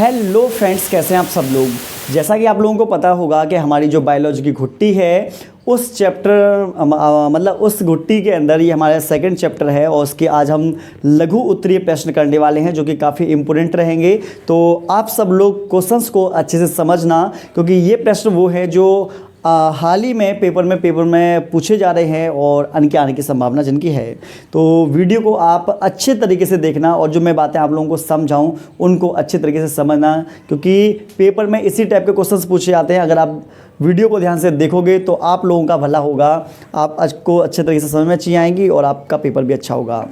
Hello friends, कैसे हैं आप सब लोग। जैसा कि आप लोगों को पता होगा कि हमारी जो बायोलॉजी की घुट्टी है उस चैप्टर मतलब उस घुट्टी के अंदर ये हमारा सेकंड चैप्टर है और उसके आज हम लघु उत्तरीय प्रश्न करने वाले हैं जो कि काफ़ी इम्पोर्टेंट रहेंगे। तो आप सब लोग क्वेश्चंस को अच्छे से समझना, क्योंकि ये प्रश्न वो है जो हाल ही में पेपर में पूछे जा रहे हैं और इनके आने की संभावना जिनकी है। तो वीडियो को आप अच्छे तरीके से देखना और जो मैं बातें आप लोगों को समझाऊं उनको अच्छे तरीके से समझना, क्योंकि पेपर में इसी टाइप के क्वेश्चंस पूछे जाते हैं। अगर आप वीडियो को ध्यान से देखोगे तो आप लोगों का भला होगा, आपको अच्छे तरीके से समझ में अच्छी आएंगी और आपका पेपर भी अच्छा होगा।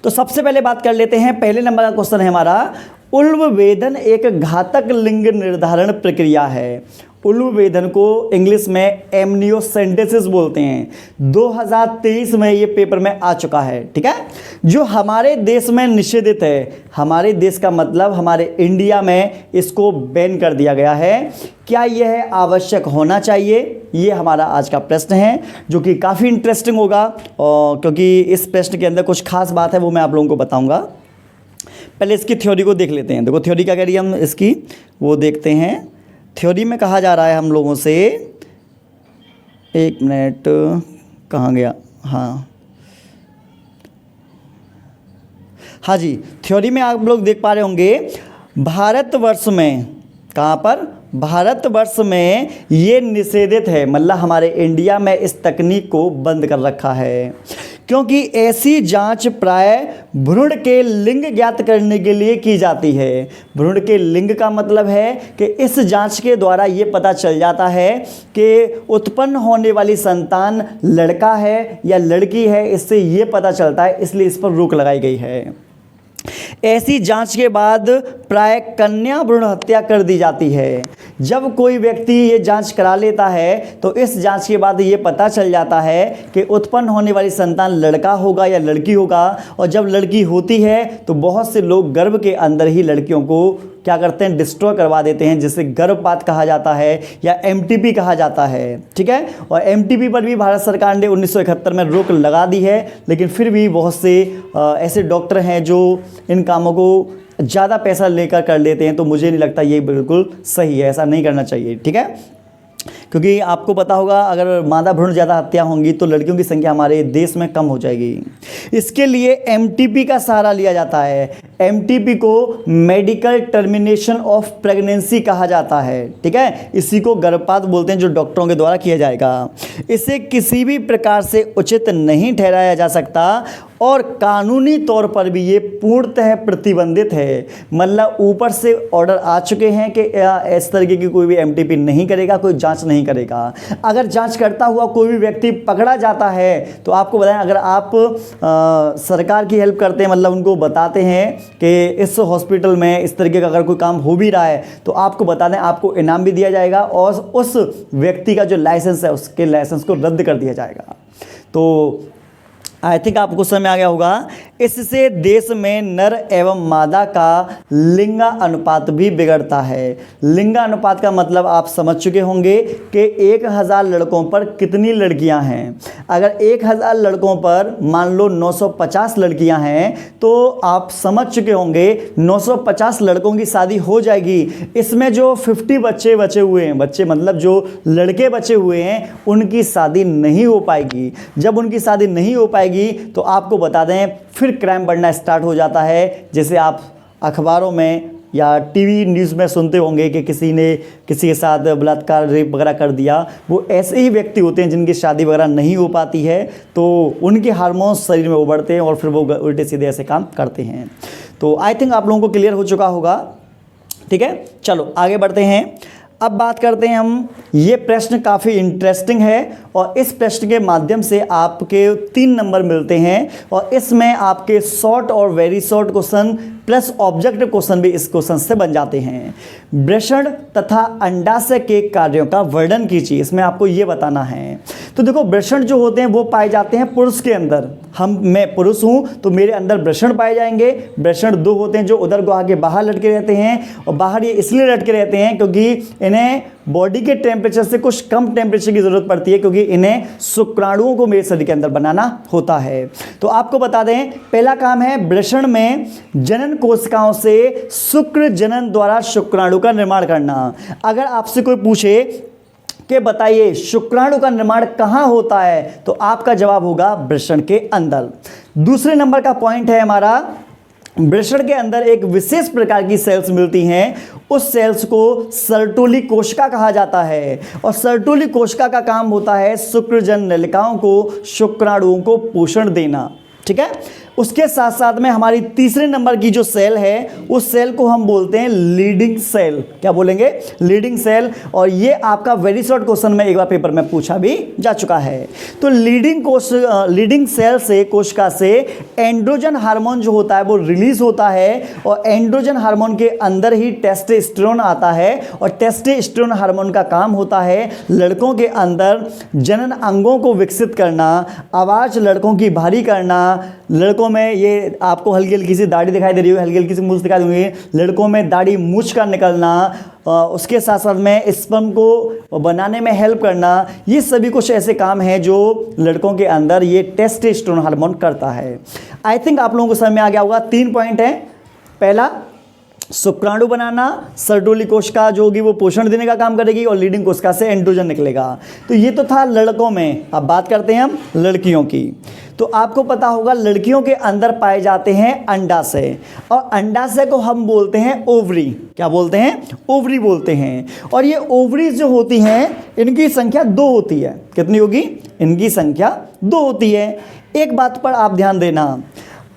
तो सबसे पहले बात कर लेते हैं, पहले नंबर का क्वेश्चन है हमारा, उल्ब वेदन एक घातक लिंग निर्धारण प्रक्रिया है। उल्ब वेदन को इंग्लिश में एमनियोसेंटेसिस बोलते हैं। 2023 में ये पेपर में आ चुका है, ठीक है, जो हमारे देश में निषेधित है। हमारे देश का मतलब हमारे इंडिया में इसको बैन कर दिया गया है। क्या यह आवश्यक होना चाहिए, ये हमारा आज का प्रश्न है, जो कि काफ़ी इंटरेस्टिंग होगा और क्योंकि इस प्रश्न के अंदर कुछ खास बात है वो मैं आप लोगों को बताऊँगा। पहले इसकी थ्योरी को देख लेते हैं। देखो थ्योरी क्या कह रही है, हम इसकी वो देखते हैं। थ्योरी में कहा जा रहा है हम लोगों से, एक मिनट कहाँ गया, हाँ जी, थ्योरी में आप लोग देख पा रहे होंगे भारतवर्ष में, कहाँ पर, भारतवर्ष में ये निषेधित है। मतलब हमारे इंडिया में इस तकनीक को बंद कर रखा है, क्योंकि ऐसी जांच प्राय भ्रूण के लिंग ज्ञात करने के लिए की जाती है। भ्रूण के लिंग का मतलब है कि इस जांच के द्वारा ये पता चल जाता है कि उत्पन्न होने वाली संतान लड़का है या लड़की है, इससे ये पता चलता है, इसलिए इस पर रोक लगाई गई है। ऐसी जांच के बाद प्राय कन्या भ्रूण हत्या कर दी जाती है। जब कोई व्यक्ति ये जांच करा लेता है तो इस जांच के बाद ये पता चल जाता है कि उत्पन्न होने वाली संतान लड़का होगा या लड़की होगा, और जब लड़की होती है तो बहुत से लोग गर्भ के अंदर ही लड़कियों को क्या करते हैं, डिस्ट्रॉय करवा देते हैं, जिसे गर्भपात कहा जाता है या एमटीपी कहा जाता है, ठीक है। और एमटीपी पर भी भारत सरकार ने 1971 में रोक लगा दी है, लेकिन फिर भी बहुत से ऐसे डॉक्टर हैं जो इन कामों को ज़्यादा पैसा लेकर कर लेते हैं। तो मुझे नहीं लगता ये बिल्कुल सही है, ऐसा नहीं करना चाहिए, ठीक है। क्योंकि आपको पता होगा अगर मादा भ्रूण ज़्यादा हत्या होंगी तो लड़कियों की संख्या हमारे देश में कम हो जाएगी। इसके लिए एमटीपी का सहारा लिया जाता है। एमटीपी को मेडिकल टर्मिनेशन ऑफ प्रेगनेंसी कहा जाता है, ठीक है। इसी को गर्भपात बोलते हैं, जो डॉक्टरों के द्वारा किया जाएगा। इसे किसी भी प्रकार से उचित नहीं ठहराया जा सकता और कानूनी तौर पर भी ये पूर्णतः प्रतिबंधित है। मतलब ऊपर से ऑर्डर आ चुके हैं कि इस तरीके की कोई भी एमटीपी नहीं करेगा, कोई जांच नहीं करेगा। अगर जांच करता हुआ कोई भी व्यक्ति पकड़ा जाता है तो आपको बताएं, अगर आप सरकार की हेल्प करते हैं, मतलब उनको बताते हैं कि इस हॉस्पिटल में इस तरीके का अगर कोई काम हो भी रहा है तो आपको बता दें, आपको इनाम भी दिया जाएगा और उस व्यक्ति का जो लाइसेंस है उसके लाइसेंस को रद्द कर दिया जाएगा। तो आई थिंक आपको समझ में आ गया होगा। इससे देश में नर एवं मादा का लिंग अनुपात भी बिगड़ता है। लिंग अनुपात का मतलब आप समझ चुके होंगे कि 1000 लड़कों पर कितनी लड़कियां हैं। अगर 1000 लड़कों पर मान लो 950 लड़कियां हैं तो आप समझ चुके होंगे 950 लड़कों की शादी हो जाएगी। इसमें जो 50 बच्चे बचे हुए हैं, बच्चे मतलब जो लड़के बचे हुए हैं, उनकी शादी नहीं हो पाएगी। जब उनकी शादी नहीं हो पाएगी तो आपको बता दें फिर क्राइम बढ़ना स्टार्ट हो जाता है। जैसे आप अखबारों में या टीवी न्यूज़ में सुनते होंगे कि किसी ने किसी के साथ बलात्कार, रेप वगैरह कर दिया। वो ऐसे ही व्यक्ति होते हैं जिनकी शादी वगैरह नहीं हो पाती है, तो उनके हार्मोन्स शरीर में उभरते हैं और फिर वो उल्टे सीधे ऐसे काम करते हैं। तो आई थिंक आप लोगों को क्लियर हो चुका होगा, ठीक है। चलो आगे बढ़ते हैं। अब बात करते हैं हम, ये प्रश्न काफ़ी इंटरेस्टिंग है और इस प्रश्न के माध्यम से आपके 3 नंबर मिलते हैं और इसमें आपके शॉर्ट और very short question plus objective question भी इस क्वेश्चन से बन जाते हैं। वृषण तथा अंडाशय के कार्यों का वर्णन कीजिए, इसमें आपको ये बताना है। तो देखो वृषण जो होते हैं वो पाए जाते हैं पुरुष के अंदर। मैं पुरुष हूँ तो मेरे अंदर वृषण पाए जाएंगे। वृषण 2 होते हैं जो उदर गुहा के बाहर लटके रहते हैं, और बाहर ये इसलिए लटके रहते हैं क्योंकि इन्हें बॉडी के टेम्परेचर से कुछ कम टेम्परेचर की ज़रूरत पड़ती है, क्योंकि इन्हें शुक्राणुओं को मेरे शरीर के अंदर बनाना होता है। तो आपको बता दें, पहला काम है वृषण में जनन कोशिकाओं से शुक्र जनन द्वारा शुक्राणु का निर्माण करना। अगर आपसे कोई पूछे कि बताइए शुक्राणु का निर्माण कहाँ होता है, तो आपका जवाब होगा वृषण के अंदर। दूसरे नंबर का पॉइंट है हमारा, वृषण के अंदर एक विशेष प्रकार की सेल्स मिलती हैं, उस सेल्स को सर्टोली कोशिका कहा जाता है। और सर्टोली कोशिका का काम होता है शुक्रजन नलिकाओं को, शुक्राणुओं को पोषण देना। ठीक है, उसके साथ साथ में हमारी तीसरे नंबर की जो सेल है, उस सेल को हम बोलते हैं लीडिंग सेल। क्या बोलेंगे? Leading cell. और ये आपका वेरी शॉर्ट क्वेश्चन में एक बार पेपर में पूछा भी जा चुका है। तो लीडिंग सेल से, कोशिका से एंड्रोजन हार्मोन जो होता है वो रिलीज होता है, और एंड्रोजन हार्मोन के अंदर ही टेस्टोस्टेरोन आता है। और टेस्टोस्टेरोन हार्मोन का काम होता है लड़कों के अंदर जनन अंगों को विकसित करना, आवाज़ लड़कों की भारी करना। लड़कों में ये आपको हल्की हल्की सी दाढ़ी दिखाई दे रही है, हल्की हल्की सी मूंछ दिखाई दूंगी, लड़कों में दाढ़ी मूंछ का निकलना, उसके साथ साथ में स्पर्म को बनाने में हेल्प करना, ये सभी कुछ ऐसे काम हैं जो लड़कों के अंदर ये टेस्टोस्टेरोन हार्मोन करता है। आई थिंक आप लोगों को समझ में आ गया होगा। 3 पॉइंट हैं। पहला, शुक्राणु बनाना, सर्टोली कोशिका जो होगी वो पोषण देने का काम करेगी, और लीडिंग कोशिका से एंड्रोजन निकलेगा। तो ये तो था लड़कों में। अब बात करते हैं हम लड़कियों की। तो आपको पता होगा लड़कियों के अंदर पाए जाते हैं अंडाशय, और अंडाशय को हम बोलते हैं ओवरी। क्या बोलते हैं? ओवरी बोलते हैं। और ये ओवरीज जो होती हैं, इनकी संख्या 2 होती है। कितनी होगी? इनकी संख्या 2 होती है। एक बात पर आप ध्यान देना,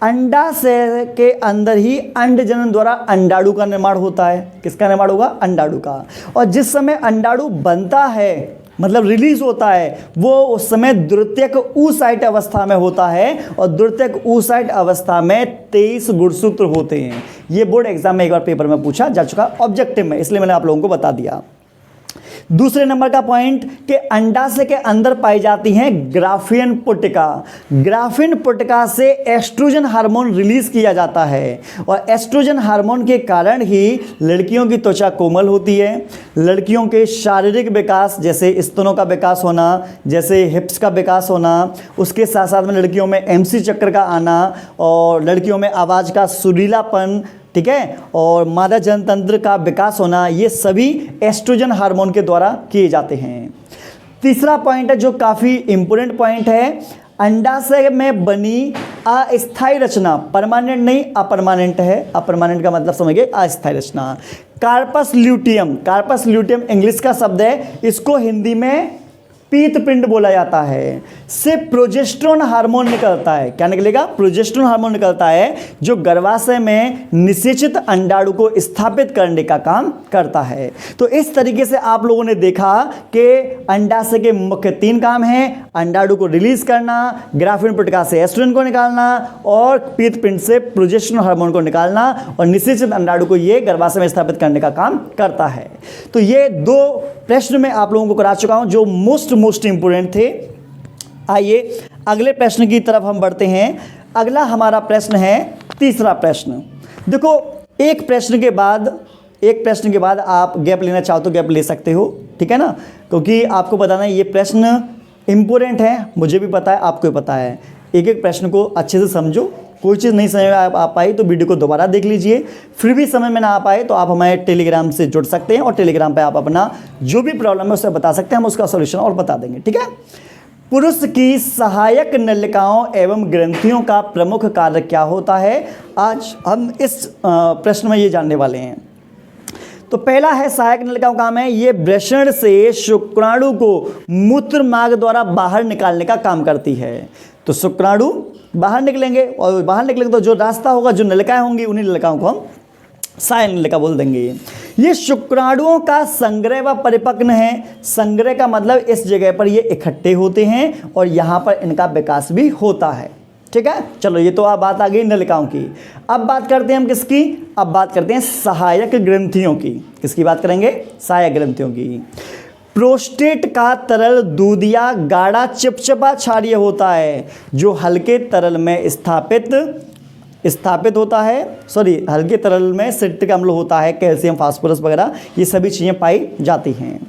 अंडाशय के अंदर ही अंड जनन द्वारा अंडाणु का निर्माण होता है। किसका निर्माण होगा? अंडाणु का। और जिस समय अंडाणु बनता है, मतलब रिलीज होता है, वो उस समय द्वितीयक oocyte अवस्था में होता है। और द्वितीयक oocyte अवस्था में 23 गुणसूत्र होते हैं। ये बोर्ड एग्जाम में एक बार पेपर में पूछा जा चुका ऑब्जेक्टिव में, इसलिए मैंने आप लोगों को बता दिया। दूसरे नंबर का पॉइंट कि अंडाशय के अंदर पाई जाती हैं ग्राफियन पुटिका। ग्राफियन पुटिका से एस्ट्रोजन हार्मोन रिलीज किया जाता है, और एस्ट्रोजन हार्मोन के कारण ही लड़कियों की त्वचा कोमल होती है। लड़कियों के शारीरिक विकास, जैसे स्तनों का विकास होना, जैसे हिप्स का विकास होना, उसके साथ साथ में लड़कियों में MC चक्र का आना, और लड़कियों में आवाज़ का सुरीलापन, ठीक है, और मादा जनतंत्र का विकास होना, ये सभी एस्ट्रोजन हार्मोन के द्वारा किए जाते हैं। तीसरा पॉइंट है जो काफ़ी इंपॉर्टेंट पॉइंट है, अंडाशय में बनी अस्थायी रचना, परमानेंट नहीं अपरमानेंट है। अपरमानेंट का मतलब समझिए अस्थायी रचना। Corpus luteum, corpus luteum English का शब्द है, इसको हिंदी में पीतपिंड बोला जाता है। से प्रोजेस्टेरोन हार्मोन निकलता है। क्या निकलेगा? प्रोजेस्टेरोन हार्मोन निकलता है, जो गर्भाशय में निषेचित अंडाणु को स्थापित करने का काम करता है। तो इस तरीके से आप लोगों ने देखा कि अंडाशय के मुख्य 3 काम हैं: अंडाणु को रिलीज करना, ग्राफियन पुटिका से एस्ट्रोजन को निकालना, और पीतपिंड से प्रोजेस्टेरोन हार्मोन को निकालना, और निषेचित अंडाणु को ये गर्भाशय में स्थापित करने का काम करता है। तो ये 2 प्रश्न मैं आप लोगों को करा चुका हूं जो मोस्ट इंपोर्टेंट थे। आइए अगले प्रश्न की तरफ हम बढ़ते हैं। अगला हमारा प्रश्न है तीसरा प्रश्न। देखो, एक प्रश्न के बाद आप गैप लेना चाहो तो गैप ले सकते हो, ठीक है ना, क्योंकि आपको बताना है ये प्रश्न इंपोर्टेंट है, मुझे भी पता है, आपको भी पता है। एक एक प्रश्न को अच्छे से समझो। कोई चीज़ नहीं समझ में आ पाई तो वीडियो को दोबारा देख लीजिए। फिर भी समझ में ना आ पाए तो आप हमारे टेलीग्राम से जुड़ सकते हैं, और टेलीग्राम पे आप अपना जो भी प्रॉब्लम है उसे बता सकते हैं, हम उसका सॉल्यूशन और बता देंगे, ठीक है। पुरुष की सहायक नलिकाओं एवं ग्रंथियों का प्रमुख कार्य क्या होता है, आज हम इस प्रश्न में ये जानने वाले हैं। तो पहला है सहायक नलिकाओं का काम है, ये वृषण से शुक्राणु को मूत्र मार्ग द्वारा बाहर निकालने का काम करती है। तो शुक्राणु बाहर निकलेंगे, और बाहर निकलेंगे तो जो रास्ता होगा, जो नलिकाएं होंगी, उन्हीं नलिकाओं को हम सहायक नलिका बोल देंगे। ये शुक्राणुओं का संग्रह व परिपक्न है। संग्रह का मतलब इस जगह पर ये इकट्ठे होते हैं, और यहाँ पर इनका विकास भी होता है, ठीक है। चलो, ये तो आप बात आ गई नलिकाओं की। अब बात करते हैं हम किसकी? अब बात करते हैं सहायक ग्रंथियों की। किसकी बात करेंगे? सहायक ग्रंथियों की। प्रोस्टेट का तरल दूधिया गाढ़ा चिपचिपा क्षारीय होता है, जो हल्के तरल में स्थापित स्थापित होता है, सॉरी हल्के तरल में सिट्रिक अम्ल होता है, कैल्शियम फास्फोरस वगैरह ये सभी चीज़ें पाई जाती हैं।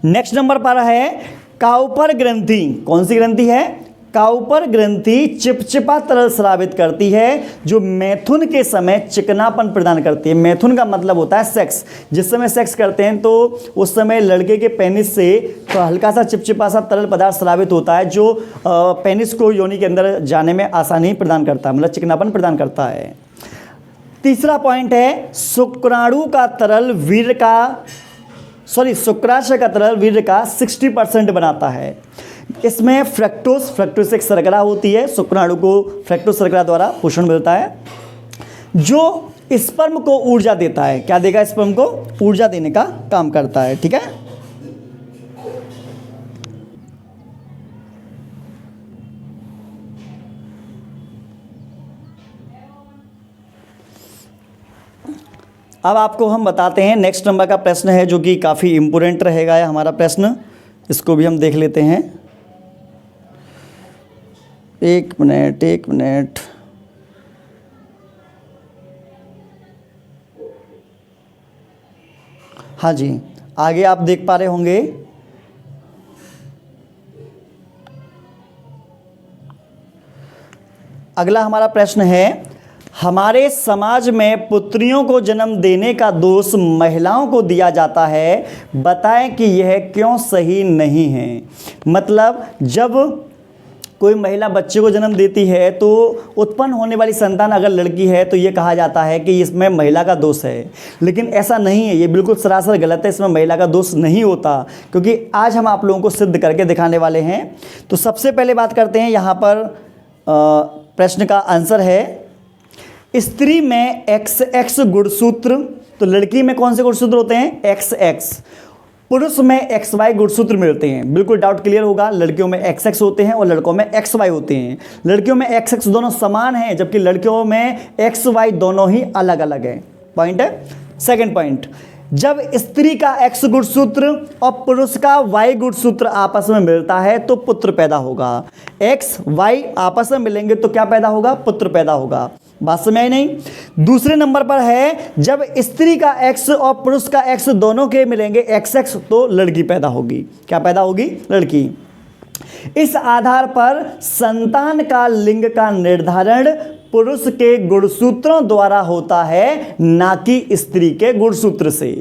नेक्स्ट नंबर पर है काउपर ग्रंथि। कौन सी ग्रंथि है? काउपर ग्रंथि चिपचिपा तरल स्रावित करती है जो मैथुन के समय चिकनापन प्रदान करती है। मैथुन का मतलब होता है सेक्स। जिस समय सेक्स करते हैं तो उस समय लड़के के पेनिस से तो हल्का सा चिपचिपा सा तरल पदार्थ स्रावित होता है जो पेनिस को योनि के अंदर जाने में आसानी प्रदान करता है, मतलब चिकनापन प्रदान करता है। तीसरा पॉइंट है शुक्राणु का तरल वीर्य का शुक्राशय का तरल वीर्य का 60% बनाता है। इसमें फ्रक्टोस एक शर्करा होती है, शुक्राणु को फ्रक्टोस शर्करा द्वारा पोषण मिलता है जो स्पर्म को ऊर्जा देता है। क्या देगा? स्पर्म को ऊर्जा देने का काम करता है। ठीक है, अब आपको हम बताते हैं नेक्स्ट नंबर का प्रश्न है जो कि काफ़ी इम्पोर्टेंट रहेगा हमारा प्रश्न, इसको भी हम देख लेते हैं। एक मिनट। हाँ जी, आगे आप देख पा रहे होंगे अगला हमारा प्रश्न है हमारे समाज में पुत्रियों को जन्म देने का दोष महिलाओं को दिया जाता है, बताएं कि यह क्यों सही नहीं है। मतलब जब कोई महिला बच्चे को जन्म देती है तो उत्पन्न होने वाली संतान अगर लड़की है तो ये कहा जाता है कि इसमें महिला का दोष है, लेकिन ऐसा नहीं है, ये बिल्कुल सरासर गलत है। इसमें महिला का दोष नहीं होता, क्योंकि आज हम आप लोगों को सिद्ध करके दिखाने वाले हैं। तो सबसे पहले बात करते हैं, यहाँ पर प्रश्न का आंसर है स्त्री में XX गुणसूत्र, तो लड़की में कौन से गुणसूत्र होते हैं? XX। पुरुष में XY गुणसूत्र मिलते हैं। बिल्कुल डाउट क्लियर होगा, लड़कियों में XX होते हैं और लड़कों में XY होते हैं। लड़कियों में XX दोनों समान हैं, जबकि लड़कियों में XY दोनों ही अलग अलग है। पॉइंट है। सेकंड पॉइंट, जब स्त्री का X गुणसूत्र और पुरुष का Y गुणसूत्र आपस में मिलता है तो पुत्र पैदा होगा। X Y आपस में मिलेंगे तो क्या पैदा होगा? पुत्र पैदा होगा। बात समझ आई नहीं? दूसरे नंबर पर है जब स्त्री का X और पुरुष का X दोनों के मिलेंगे XX तो लड़की पैदा होगी। क्या पैदा होगी? लड़की। इस आधार पर संतान का लिंग का निर्धारण पुरुष के गुणसूत्रों द्वारा होता है, ना कि स्त्री के गुणसूत्र से।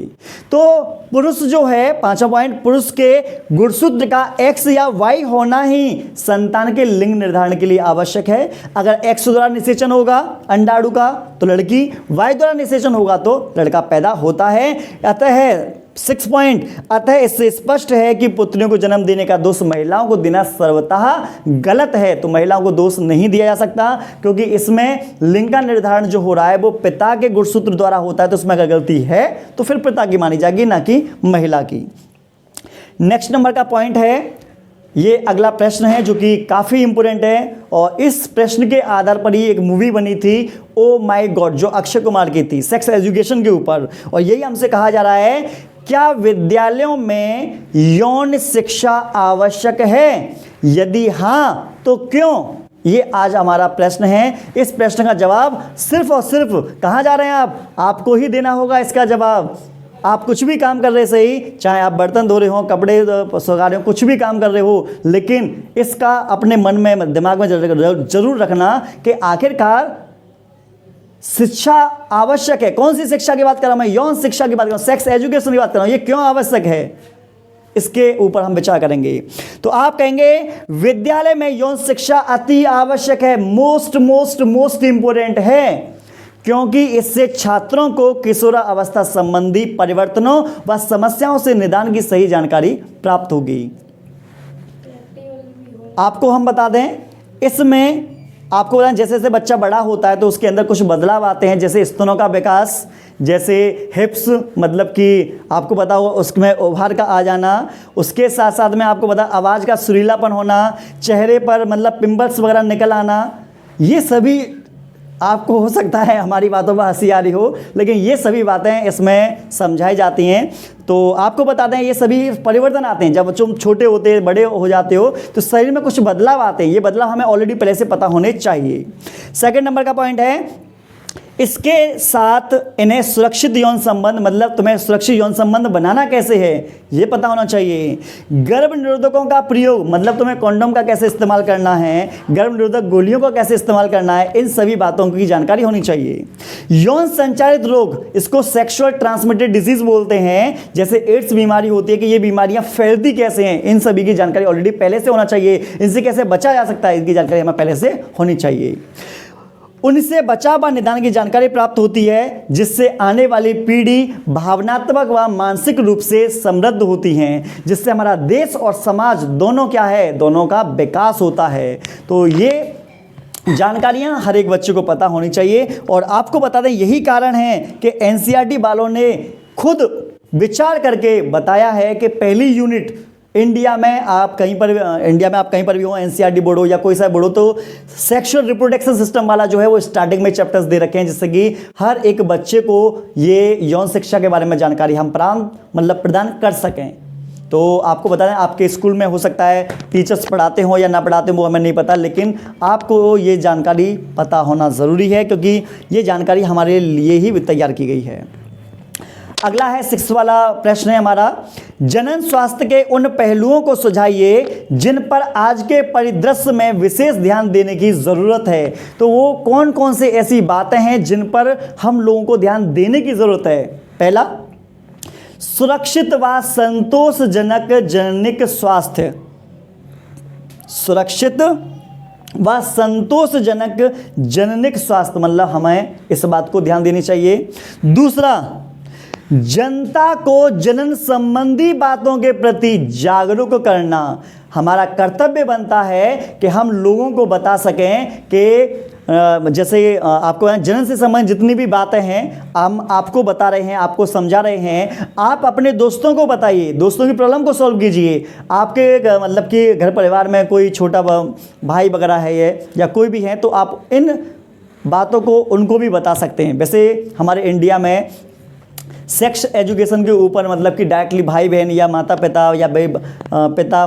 तो पुरुष जो है, पांचवा पॉइंट, पुरुष के गुणसूत्र का X या Y होना ही संतान के लिंग निर्धारण के लिए आवश्यक है। अगर X द्वारा निषेचन होगा अंडाणु का तो लड़की, Y द्वारा निषेचन होगा तो लड़का पैदा होता है। अतः 6 पॉइंट, अतः इससे स्पष्ट है कि पुत्रियों को जन्म देने का दोष महिलाओं को देना सर्वतः गलत है। तो महिलाओं को दोष नहीं दिया जा सकता, क्योंकि इसमें लिंग का निर्धारण जो हो रहा है वो पिता के गुणसूत्र द्वारा होता है। तो उसमें अगर गलती है तो फिर पिता की मानी जाएगी, ना कि महिला की। नेक्स्ट नंबर का पॉइंट है, ये अगला प्रश्न है जो कि काफ़ी इंपोर्टेंट है, और इस प्रश्न के आधार पर ही एक मूवी बनी थी ओ माय गॉड, जो अक्षय कुमार की थी, सेक्स एजुकेशन के ऊपर। और यही हमसे कहा जा रहा है, क्या विद्यालयों में यौन शिक्षा आवश्यक है? यदि हाँ तो क्यों? ये आज हमारा प्रश्न है। इस प्रश्न का जवाब सिर्फ और सिर्फ कहाँ जा रहे हैं आपको ही देना होगा इसका जवाब। आप कुछ भी काम कर रहे सही, चाहे आप बर्तन धो रहे हो, कपड़े सुखा रहे हो, कुछ भी काम कर रहे हो, लेकिन इसका अपने मन में, दिमाग में जरूर रखना कि आखिरकार शिक्षा आवश्यक है। कौन सी शिक्षा की बात कर रहा हूं मैं? यौन शिक्षा की बात कर रहा हूं, सेक्स एजुकेशन की बात कर रहा हूं। ये क्यों आवश्यक है, इसके ऊपर हम विचार करेंगे। तो आप कहेंगे विद्यालय में यौन शिक्षा अति आवश्यक है, मोस्ट इंपोर्टेंट है, क्योंकि इससे छात्रों को किशोरावस्था संबंधी परिवर्तनों व समस्याओं से निदान की सही जानकारी प्राप्त होगी। आपको हम बता दें, इसमें आपको बताएं जैसे जैसे बच्चा बड़ा होता है तो उसके अंदर कुछ बदलाव आते हैं, जैसे स्तनों का विकास, जैसे हिप्स, मतलब कि आपको पता होगा उसमें उभार का आ जाना, उसके साथ साथ में आपको पता आवाज़ का सुरीलापन होना, चेहरे पर मतलब पिंपल्स वगैरह निकल आना, ये सभी आपको हो सकता है हमारी बातों पर हंसी आ रही हो, लेकिन ये सभी बातें इसमें समझाई जाती हैं। तो आपको बता दें ये सभी परिवर्तन आते हैं जब तुम छोटे होते बड़े हो जाते हो तो शरीर में कुछ बदलाव आते हैं। ये बदलाव हमें ऑलरेडी पहले से पता होने चाहिए। सेकंड नंबर का पॉइंट है, इसके साथ इन्हें सुरक्षित यौन संबंध, मतलब तुम्हें सुरक्षित यौन संबंध बनाना कैसे है ये पता होना चाहिए। गर्भ निरोधकों का प्रयोग, मतलब तुम्हें कॉन्डोम का कैसे इस्तेमाल करना है, गर्भ निरोधक गोलियों का कैसे इस्तेमाल करना है, इन सभी बातों की जानकारी होनी चाहिए। यौन संचारित रोग, इसको सेक्सुअल ट्रांसमिटेड डिजीज बोलते हैं, जैसे एड्स बीमारी होती है कि ये बीमारियां फैलती कैसे हैं, इन सभी की जानकारी ऑलरेडी पहले से होना चाहिए। इनसे कैसे बचा जा सकता है इसकी जानकारी हमें पहले से होनी चाहिए। उनसे बचाव व निदान की जानकारी प्राप्त होती है, जिससे आने वाली पीढ़ी भावनात्मक व मानसिक रूप से समृद्ध होती हैं, जिससे हमारा देश और समाज दोनों क्या है, दोनों का विकास होता है। तो ये जानकारियां हर एक बच्चे को पता होनी चाहिए। और आपको बता दें यही कारण है कि एनसीईआरटी वालों ने खुद विचार करके बताया है कि पहली यूनिट इंडिया में आप कहीं पर भी हो, एनसीईआरटी बोर्ड हो या कोई सा बोर्ड हो, तो सेक्सुअल रिप्रोडक्शन सिस्टम वाला जो है वो स्टार्टिंग में चैप्टर्स दे रखे हैं, जिससे कि हर एक बच्चे को ये यौन शिक्षा के बारे में जानकारी हम प्रदान कर सकें। तो आपको बता दें आपके स्कूल में हो सकता है टीचर्स पढ़ाते हो या ना पढ़ाते हो वो हमें नहीं पता, लेकिन आपको ये जानकारी पता होना ज़रूरी है, क्योंकि ये जानकारी हमारे लिए ही तैयार की गई है। अगला है 6 वाला प्रश्न है हमारा, जनन स्वास्थ्य के उन पहलुओं को सुझाइए जिन पर आज के परिदृश्य में विशेष ध्यान देने की ज़रूरत है। तो वो कौन कौन से ऐसी बातें हैं जिन पर हम लोगों को ध्यान देने की ज़रूरत है। पहला, सुरक्षित व संतोषजनक जननिक स्वास्थ्य, सुरक्षित व संतोषजनक जननिक स्वास्थ्य, मतलब हमें इस बात को ध्यान देनी चाहिए। दूसरा, जनता को जनन संबंधी बातों के प्रति जागरूक करना, हमारा कर्तव्य बनता है कि हम लोगों को बता सकें कि जैसे आपको जनन से संबंधित जितनी भी बातें हैं हम आपको बता रहे हैं, आपको समझा रहे हैं, आप अपने दोस्तों को बताइए, दोस्तों की प्रॉब्लम को सॉल्व कीजिए। आपके मतलब कि घर परिवार में कोई छोटा भाई वगैरह है या कोई भी है, तो आप इन बातों को उनको भी बता सकते हैं। वैसे हमारे इंडिया में सेक्स एजुकेशन के ऊपर मतलब कि डायरेक्टली भाई बहन या माता पिता या पिता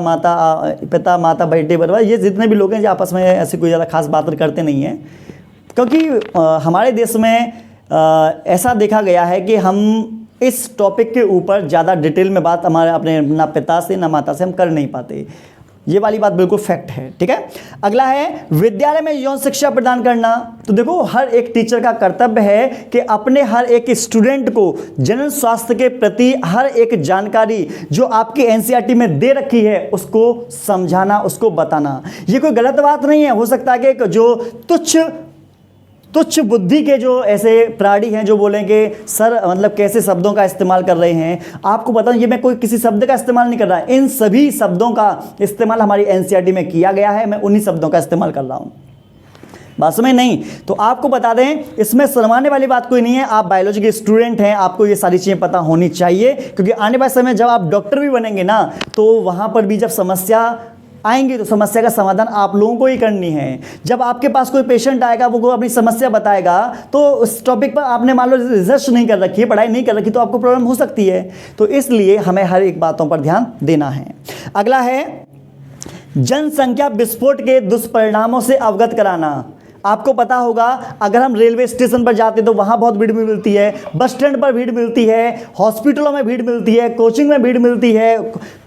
माता बेटे बराबर ये जितने भी लोग हैं जो आपस में ऐसी कोई ज़्यादा खास बात करते नहीं हैं, क्योंकि हमारे देश में ऐसा देखा गया है कि हम इस टॉपिक के ऊपर ज़्यादा डिटेल में बात हमारे अपने ना पिता से ना माता से हम कर नहीं पाते। ये वाली बात बिल्कुल फैक्ट है, ठीक है। अगला है विद्यालय में यौन शिक्षा प्रदान करना। तो देखो हर एक टीचर का कर्तव्य है कि अपने हर एक स्टूडेंट को जनन स्वास्थ्य के प्रति हर एक जानकारी जो आपकी एनसीईआरटी में दे रखी है उसको समझाना, उसको बताना। ये कोई गलत बात नहीं है। हो सकता है कि जो तुच्छ बुद्धि के जो ऐसे प्राणी हैं जो बोलेंगे सर मतलब कैसे शब्दों का इस्तेमाल कर रहे हैं, आपको बताऊं ये मैं कोई किसी शब्द का इस्तेमाल नहीं कर रहा, इन सभी शब्दों का इस्तेमाल हमारी एनसीईआरटी में किया गया है, मैं उन्हीं शब्दों का इस्तेमाल कर रहा हूं, बात समझ नहीं। तो आपको बता दें इसमें शर्माने वाली बात कोई नहीं है। आप बायोलॉजी के स्टूडेंट हैं, आपको ये सारी चीज़ें पता होनी चाहिए, क्योंकि आने वाले समय जब आप डॉक्टर भी बनेंगे ना तो वहाँ पर भी जब समस्या आएंगी तो समस्या का समाधान आप लोगों को ही करनी है। जब आपके पास कोई पेशेंट आएगा वो अपनी समस्या बताएगा तो उस टॉपिक पर आपने मान लो रिसर्च नहीं कर रखी है, पढ़ाई नहीं कर रखी, तो आपको प्रॉब्लम हो सकती है। तो इसलिए हमें हर एक बातों पर ध्यान देना है। अगला है जनसंख्या विस्फोट के दुष्परिणामों से अवगत कराना। आपको पता होगा अगर हम रेलवे स्टेशन पर जाते हैं तो वहाँ बहुत भीड़ मिलती है, बस स्टैंड पर भीड़ मिलती है, हॉस्पिटलों में भीड़ मिलती है, कोचिंग में भीड़ मिलती है,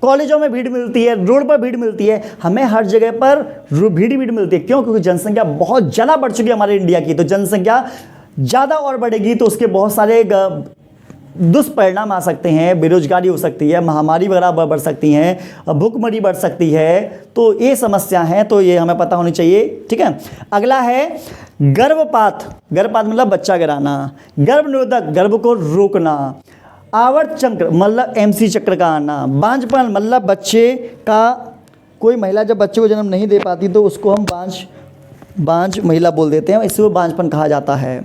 कॉलेजों में भीड़ मिलती है, रोड पर भीड़ मिलती है, हमें हर जगह पर भीड़ मिलती है। क्यों? क्योंकि जनसंख्या बहुत ज़्यादा बढ़ चुकी है हमारे इंडिया की। तो जनसंख्या ज़्यादा और बढ़ेगी तो उसके बहुत सारे दुष्परिणाम आ सकते हैं, बेरोजगारी हो सकती है, महामारी वगैरह बढ़ सकती हैं, भूखमरी बढ़ सकती है। तो ये समस्या है, तो ये हमें पता होनी चाहिए, ठीक है। अगला है गर्भपात। गर्भपात मतलब बच्चा गिराना, गर्भ निरोधक गर्भ को रोकना, आवर्त चक्र मतलब एमसी चक्र का आना, बांझपन मतलब बच्चे का कोई महिला जब बच्चे को जन्म नहीं दे पाती तो उसको हम बांझ महिला बोल देते हैं, इसे वो बांझपन कहा जाता है।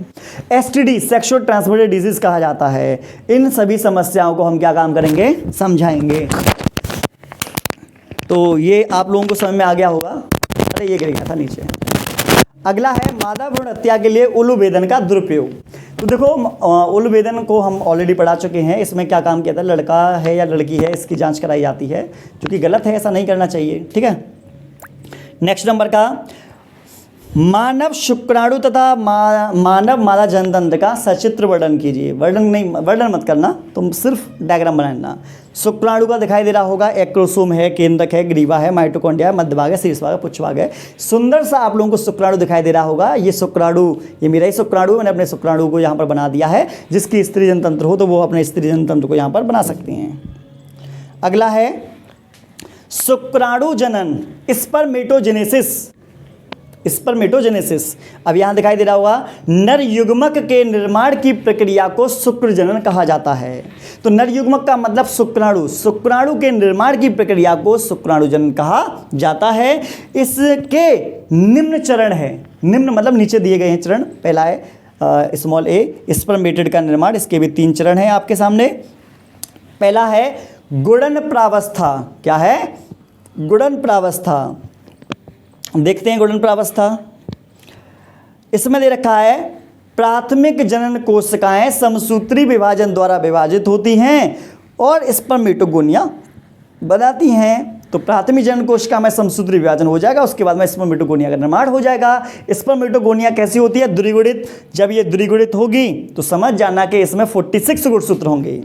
एसटीडी सेक्सुअल ट्रांसमिटेड डिजीज कहा जाता है। इन सभी समस्याओं को हम क्या काम करेंगे, समझाएंगे। तो ये आप लोगों को समझ में आ गया होगा। अरे ये गिर गया था नीचे। अगला है मादा भ्रूण हत्या के लिए उलूबेदन का दुरुपयोग। तो देखो उलूबेदन को हम ऑलरेडी पढ़ा चुके हैं। इसमें क्या काम किया था, लड़का है या लड़की है इसकी जांच कराई जाती है, जो कि गलत है, ऐसा नहीं करना चाहिए। ठीक है, नेक्स्ट नंबर का मानव शुक्राणु तथा मानव मादा जनतंत्र का सचित्र वर्णन कीजिए। वर्णन मत करना, तुम सिर्फ डायग्राम बनाना। शुक्राणु का दिखाई दे रहा होगा, एक्रोसोम है, केंद्रक है, ग्रीवा है, माइटोकॉन्ड्रिया है, मध्य भाग है, शीर्ष भाग है, पुच्छ भाग है। सुंदर सा आप लोगों को शुक्राणु दिखाई दे रहा होगा। ये शुक्राणु, ये मेरा ही शुक्राणु, मैंने अपने शुक्राणु को यहाँ पर बना दिया है। जिसकी स्त्री जनतंत्र हो तो वो अपने स्त्री जनतंत्र को यहाँ पर बना सकती हैं। अगला है शुक्राणु जनन, स्पर्मेटोजेनेसिस। अब यहाँ दिखाई दे रहा होगा, नर युग्मक के निर्माण की प्रक्रिया को शुक्र जनन कहा जाता है। तो नर युग्मक का मतलब शुक्राणु के निर्माण की प्रक्रिया को शुक्राणु जनन कहा जाता है। इसके निम्न चरण है, निम्न मतलब नीचे दिए गए हैं चरण। पहला है स्मॉल ए, स्पर्मेटिड का निर्माण। इसके भी 3 चरण हैं आपके सामने। पहला है गुणन प्रावस्था। क्या है, गुणन प्रावस्था। देखते हैं गुणन प्रावस्था। इसमें दे रखा है प्राथमिक जनन कोशिकाएं समसूत्री विभाजन द्वारा विभाजित होती हैं और स्पर्मेटोगोनिया बनाती हैं। तो प्राथमिक जनन कोशिका में समसूत्री विभाजन हो जाएगा, उसके बाद में स्पर्मेटोगोनिया का निर्माण हो जाएगा। स्पर्मेटोगोनिया कैसी होती है, द्विगुणित। जब ये द्विगुणित होगी तो समझ जाना कि इसमें 46 गुणसूत्र होंगे।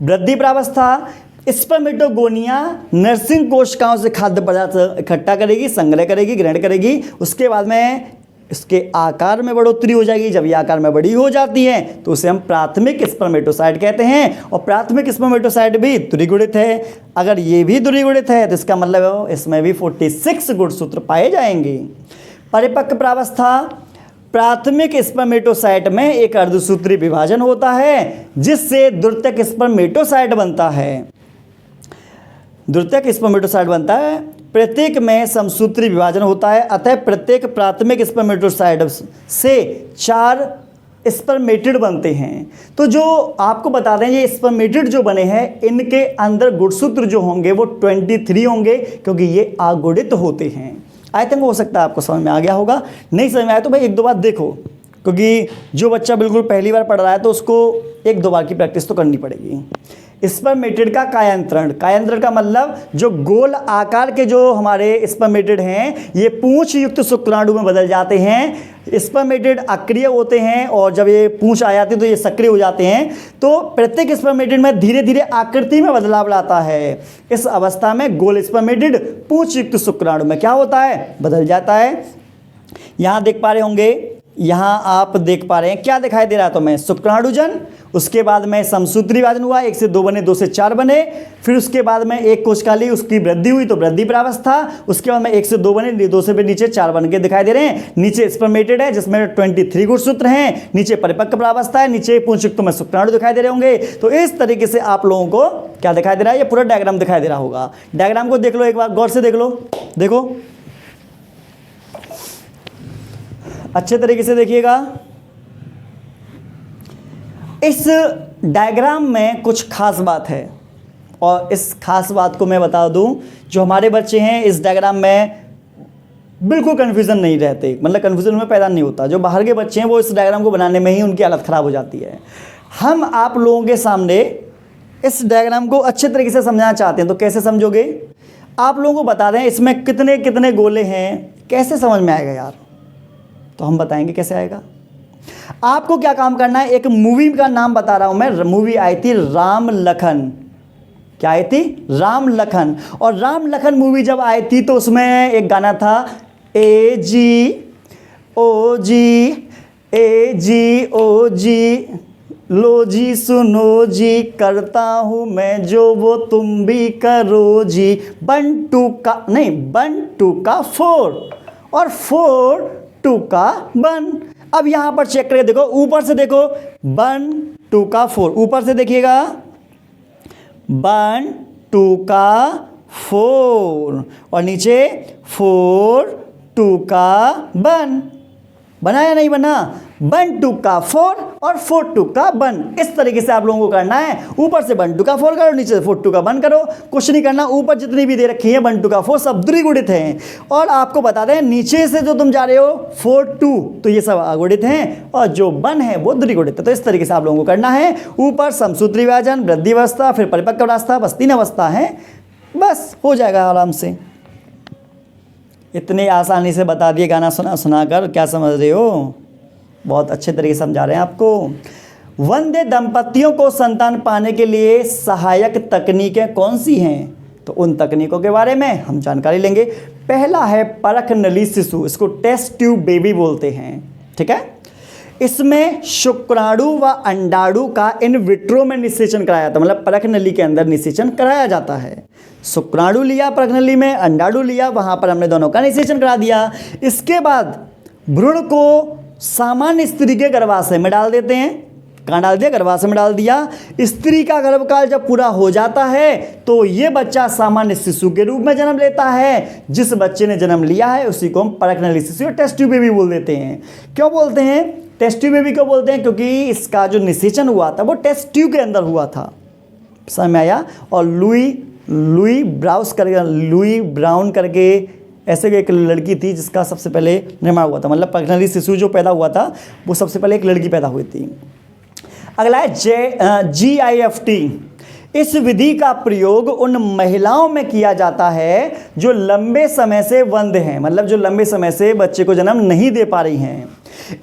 वृद्धि प्रावस्था, स्पर्मेटोगोनिया नर्सिंग कोशिकाओं से खाद्य पदार्थ इकट्ठा करेगी, संग्रह करेगी, ग्रहण करेगी। उसके बाद में इसके आकार में बढ़ोतरी हो जाएगी। जब ये आकार में बड़ी हो जाती है तो उसे हम प्राथमिक स्पर्मेटोसाइट कहते हैं। और प्राथमिक स्पर्मेटोसाइट भी द्विगुणित है। अगर ये भी द्विगुणित है तो इसका मतलब इसमें भी 46 गुणसूत्र पाए जाएंगे। परिपक्व प्रावस्था, प्राथमिक स्पर्मेटोसाइट में एक अर्धसूत्री विभाजन होता है जिससे द्वितीयक स्पर्मेटोसाइट बनता है। द्वितीयक स्पर्मेटोसाइट बनता है, प्रत्येक में समसूत्री विभाजन होता है। अतः प्रत्येक प्राथमिक स्पर्मेटोसाइट से 4 स्पर्मेटिड बनते हैं। तो जो आपको बता दें, ये स्पर्मेटिड जो बने हैं इनके अंदर गुणसूत्र जो होंगे वो 23 होंगे, क्योंकि ये अगुणित होते हैं। आई थिंक हो सकता है आपको समझ में आ गया होगा। नहीं समझ में आया तो भाई 1-2 बार देखो, क्योंकि जो बच्चा बिल्कुल पहली बार पढ़ रहा है तो उसको 1-2 बार की प्रैक्टिस तो करनी पड़ेगी। स्पर्मेटिड का कायांतरण का मतलब जो गोल आकार के जो हमारे स्पर्मेटिड हैं ये पूंछ युक्त शुक्राणु में बदल जाते हैं। स्पर्मेटिड अक्रिय होते हैं और जब ये पूंछ आ जाती है तो ये सक्रिय हो जाते हैं। तो प्रत्येक स्पर्मेटिड में धीरे धीरे आकृति में बदलाव लाता है। इस अवस्था में गोल स्पर्मेटिड पूंछ युक्त शुक्राणु में क्या होता है, बदल जाता है। यहाँ देख पा रहे होंगे, यहाँ आप देख पा रहे हैं क्या दिखाई दे रहा है तुम्हें, शुक्राणुजन। उसके बाद में समसूत्री विभाजन हुआ, 1 से 2 बने, 2 से 4 बने। फिर उसके बाद में एक कोशिका ली, उसकी वृद्धि हुई तो वृद्धि प्रावस्था। उसके बाद में 1 से 2 बने, 2 से भी नीचे 4 बन के दिखाई दे रहे हैं। नीचे स्पर्मेटिड है जिसमें 23 गुणसूत्र हैं, नीचे परिपक्व प्रावस्था है, नीचे पूंछयुक्त में शुक्राणु दिखाई दे रहे होंगे। तो इस तरीके से आप लोगों को क्या दिखाई दे रहा है, ये पूरा डायग्राम दिखाई दे रहा होगा। डायग्राम को देख लो एक बार, गौर से देख लो, देखो अच्छे तरीके से देखिएगा। इस डायग्राम में कुछ खास बात है और इस खास बात को मैं बता दूं, जो हमारे बच्चे हैं इस डायग्राम में बिल्कुल कन्फ्यूज़न नहीं रहते, मतलब कन्फ्यूज़न में पैदा नहीं होता। जो बाहर के बच्चे हैं वो इस डायग्राम को बनाने में ही उनकी हालत ख़राब हो जाती है। हम आप लोगों के सामने इस डायग्राम को अच्छे तरीके से समझाना चाहते हैं, तो कैसे समझोगे? आप लोगों को बता दें इसमें कितने कितने गोले हैं, कैसे समझ में आएगा यार? तो हम बताएंगे कैसे आएगा। आपको क्या काम करना है, एक मूवी का नाम बता रहा हूं मैं। मूवी आई थी राम लखन। क्या आई थी? राम लखन। और राम लखन मूवी जब आई थी तो उसमें एक गाना था, ए जी ओ जी लो जी सुनो जी, करता हूँ मैं जो वो तुम भी करो जी। 1 2 का नहीं, 1 2 का 4 और 4 2 का 1। अब यहाँ पर चेक करके देखो, ऊपर से देखो 1 2 का 4, ऊपर से देखिएगा 1 2 का 4 और नीचे 4 2 का 1। बना या नहीं बना? 1 2 का 4 और 4 2 का 1। इस तरीके से आप लोगों को करना है। ऊपर से 1 2 का 4 करो, नीचे से 4 2 का 1 करो। कुछ नहीं करना, ऊपर जितनी भी दे रखी है 1 2 का 4 सब द्विगुणित हैं। और आपको बता दें नीचे से जो तुम जा रहे हो 4 2 तो ये सब अगुणित हैं और जो 1 है वो द्विगुणित है। तो इस तरीके से आप लोगों को करना है। ऊपर समसूत्री विभाजन, वृद्धि अवस्था, फिर परिपक्व अवस्था, बस 3 अवस्था है, बस हो जाएगा आराम से। इतने आसानी से बता दिए गाना सुना सुना कर, क्या समझ रहे हो? बहुत अच्छे तरीके से समझा रहे हैं आपको। वंदे दंपतियों को संतान पाने के लिए सहायक तकनीकें कौन सी हैं? तो उन तकनीकों के बारे में हम जानकारी लेंगे। पहला है परख नली शिशु, इसको टेस्ट ट्यूब बेबी बोलते हैं, ठीक है। इसमें शुक्राणु व अंडाणु का इन विट्रो में निषेचन कराया जाता है, मतलब परख नली के अंदर निषेचन कराया जाता है। शुक्राणु लिया परख नली में, अंडाणु लिया, वहाँ पर हमने दोनों का निषेचन करा दिया। इसके बाद भ्रूण को सामान्य स्त्री के गर्भाशय में डाल देते हैं। कहाँ डाल दिया? गर्भाशय में डाल दिया। स्त्री का गर्भकाल जब पूरा हो जाता है तो ये बच्चा सामान्य शिशु के रूप में जन्म लेता है। जिस बच्चे ने जन्म लिया है उसी को हम परख नली शिशु या टेस्ट ट्यूब बेबी बोल देते हैं। क्यों बोलते हैं टेस्ट ट्यूब बेबी? क्यों बोलते हैं? क्योंकि इसका जो निषेचन हुआ था वो टेस्ट ट्यूब के अंदर हुआ था, समझ में आया। और लुई ब्राउन करके ऐसे एक लड़की थी जिसका सबसे पहले निर्माण हुआ था, मतलब परख नली शिशु जो पैदा हुआ था वो सबसे पहले एक लड़की पैदा हुई थी। अगला है GIFT। इस विधि का प्रयोग उन महिलाओं में किया जाता है जो लंबे समय से वंध्य हैं, मतलब जो लंबे समय से बच्चे को जन्म नहीं दे पा रही हैं।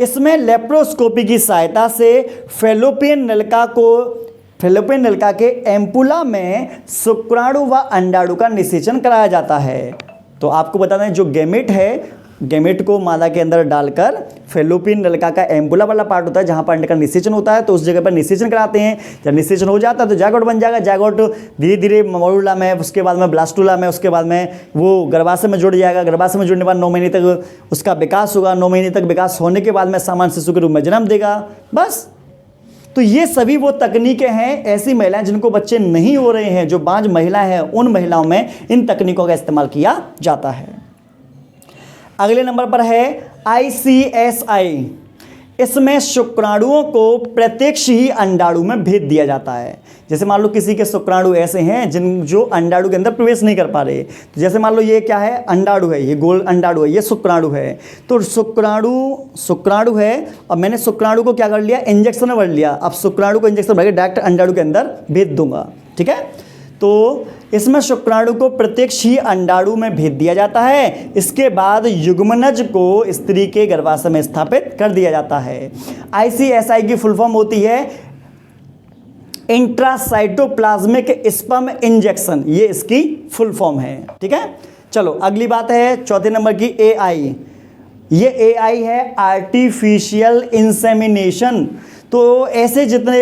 इसमें लेप्रोस्कोपी की सहायता से फैलोपियन नलिका के एम्पुला में शुक्राणु व अंडाणु का निषेचन कराया जाता है। तो आपको बता दें जो गैमेट है, गैमेट को मादा के अंदर डालकर फैलोपियन नलिका का एम्पुला वाला पार्ट होता है जहाँ पर अंड का निषेचन होता है, तो उस जगह पर निषेचन कराते हैं। जब निषेचन हो जाता है तो जायगोट बन जाएगा। जायगोट धीरे धीरे मॉड्यूला में, उसके बाद में ब्लास्टुला में, उसके बाद में वो गर्भाशय में जुड़ जाएगा। गर्भाशय में जुड़ने के बाद 9 महीने तक उसका विकास होगा। 9 महीने तक विकास होने के बाद में सामान्य शिशु के रूप में जन्म देगा, बस। तो ये सभी वो तकनीकें हैं। ऐसी महिलाएं जिनको बच्चे नहीं हो रहे हैं, जो बांझ महिलाएं हैं, उन महिलाओं में इन तकनीकों का इस्तेमाल किया जाता है। अगले नंबर पर है ICSI। इसमें शुक्राणुओं को प्रत्यक्ष ही अंडाणु में भेज दिया जाता है। जैसे मान लो किसी के शुक्राणु ऐसे हैं जो अंडाणु के अंदर प्रवेश नहीं कर पा रहे, तो जैसे मान लो ये क्या है, अंडाणु है, ये गोल अंडाणु है, ये शुक्राणु है। तो शुक्राणु है और मैंने शुक्राणु को क्या कर लिया, इंजेक्शन भर लिया। अब शुक्राणु को इंजेक्शन भर के डायरेक्ट अंडाणु के अंदर भेज दूंगा, ठीक है। तो इसमें शुक्राणु को प्रत्यक्ष ही अंडाणु में भेज दिया जाता है। इसके बाद युग्मनज को स्त्री के गर्भाशय में स्थापित कर दिया जाता है। ICSI की फुल फॉर्म होती है इंट्रासाइटोप्लाज्मिक स्पर्म इंजेक्शन, ये इसकी फुल फॉर्म है, ठीक है। चलो अगली बात है चौथे नंबर की AI। ये AI है आर्टिफिशियल इंसेमिनेशन। तो ऐसे जितने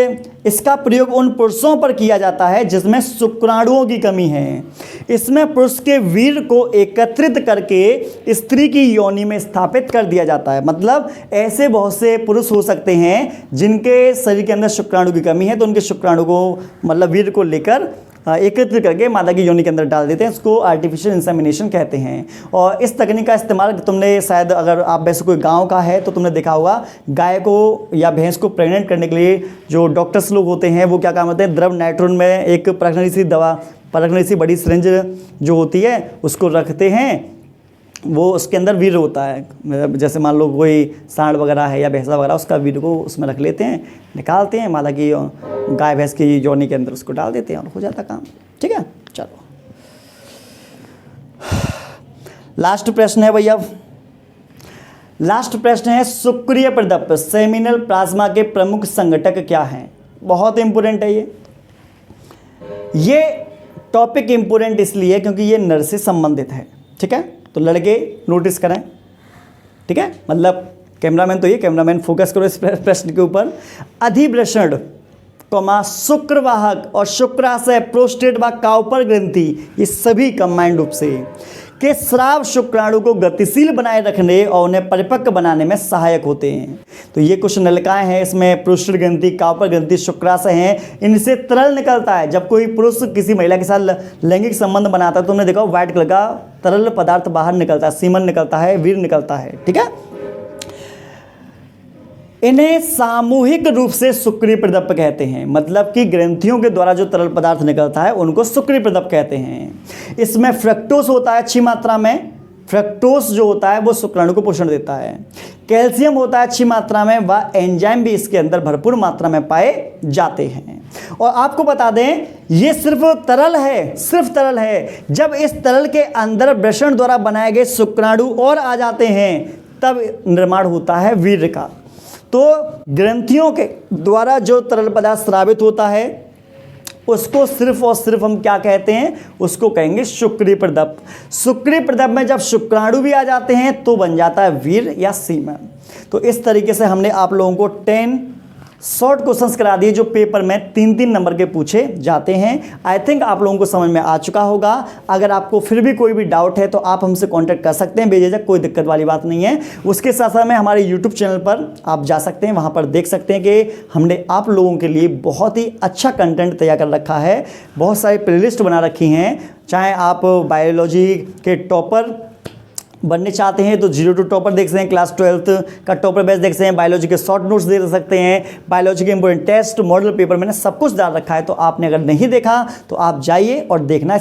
इसका प्रयोग उन पुरुषों पर किया जाता है जिसमें शुक्राणुओं की कमी है। इसमें पुरुष के वीर्य को एकत्रित करके स्त्री की योनि में स्थापित कर दिया जाता है। मतलब ऐसे बहुत से पुरुष हो सकते हैं जिनके शरीर के अंदर शुक्राणु की कमी है, तो उनके शुक्राणु को मतलब वीर्य को लेकर एकत्रित करके मादा की योनि के अंदर डाल देते हैं। इसको आर्टिफिशियल इंसेमिनेशन कहते हैं। और इस तकनीक का इस्तेमाल तुमने शायद, अगर आप वैसे कोई गांव का है तो तुमने देखा होगा, गाय को या भैंस को प्रेग्नेंट करने के लिए जो डॉक्टर्स लोग होते हैं वो क्या काम होते हैं, द्रव नाइट्रोजन में एक परखनली सी बड़ी सिरिंज जो होती है उसको रखते हैं। वो उसके अंदर वीर्य होता है, जैसे मान लो कोई सांड वगैरह है या भैंसा वगैरह, उसका वीर्य को उसमें रख लेते हैं, निकालते हैं, मादा की गाय भैंस की योनि के अंदर उसको डाल देते हैं और हो जाता काम, ठीक है। चलो लास्ट प्रश्न है भैया, लास्ट प्रश्न है शुक्रिय प्रदप सेमिनल प्लाज्मा के प्रमुख संघटक क्या हैं? बहुत इंपोर्टेंट है ये टॉपिक इंपोर्टेंट इसलिए क्योंकि ये नर से संबंधित है, ठीक है। तो लड़के नोटिस करें, ठीक है, मतलब कैमरामैन तो ये कैमरामैन फोकस करो इस प्रश्न के ऊपर। अधिवृषण शुक्रवाहक और शुक्राशय प्रोस्टेट व काउपर ग्रंथि, ये सभी कंबाइंड रूप से के स्राव शुक्राणु को गतिशील बनाए रखने और उन्हें परिपक्व बनाने में सहायक होते हैं। तो ये कुछ नलिकाएं हैं, इसमें प्रोस्टेट ग्रंथि, काउपर ग्रंथि, शुक्राशय हैं। इनसे तरल निकलता है। जब कोई पुरुष किसी महिला के साथ लैंगिक संबंध बनाता है तो तुमने देखा व्हाइट कलर का तरल पदार्थ बाहर निकलता है, सीमन निकलता है, वीर्य निकलता है, ठीक है। इन्हें सामूहिक रूप से सुक्रिय प्रदप कहते हैं, मतलब कि ग्रंथियों के द्वारा जो तरल पदार्थ निकलता है उनको सुक्रिय प्रदप कहते हैं। इसमें फ्रक्टोज होता है अच्छी मात्रा में, फ्रक्टोज जो होता है वो शुक्राणु को पोषण देता है। कैल्शियम होता है अच्छी मात्रा में, व एंजाइम भी इसके अंदर भरपूर मात्रा में पाए जाते हैं। और आपको बता दें ये सिर्फ तरल है, सिर्फ तरल है। जब इस तरल के अंदर वृषण द्वारा बनाए गए शुक्राणु और आ जाते हैं तब निर्माण होता है वीर्य का। तो ग्रंथियों के द्वारा जो तरल पदार्थ स्रावित होता है उसको सिर्फ और सिर्फ हम क्या कहते हैं, उसको कहेंगे शुक्रिय प्रदप। शुक्रिय प्रदप में जब शुक्राणु भी आ जाते हैं तो बन जाता है वीर्य या सीमन। तो इस तरीके से हमने आप लोगों को 10 शॉर्ट क्वेश्चंस करा दिए जो पेपर में 3-3 नंबर के पूछे जाते हैं। आई थिंक आप लोगों को समझ में आ चुका होगा। अगर आपको फिर भी कोई भी डाउट है तो आप हमसे कांटेक्ट कर सकते हैं बेझिझक, कोई दिक्कत वाली बात नहीं है। उसके साथ साथ में हमारे यूट्यूब चैनल पर आप जा सकते हैं, वहाँ पर देख सकते हैं कि हमने आप लोगों के लिए बहुत ही अच्छा कंटेंट तैयार कर रखा है। बहुत सारी प्लेलिस्ट बना रखी हैं। चाहे आप बायोलॉजी के टॉपर बनने चाहते हैं तो 0 to टॉपर देख सकते हैं, क्लास 12th का टॉपर बैच देख सकते हैं, बायोलॉजी के शॉर्ट नोट्स दे सकते हैं, बायोलॉजी के इंपॉर्टेंट टेस्ट, मॉडल पेपर मैंने सब कुछ डाल रखा है। तो आपने अगर नहीं देखा तो आप जाइए और देखना।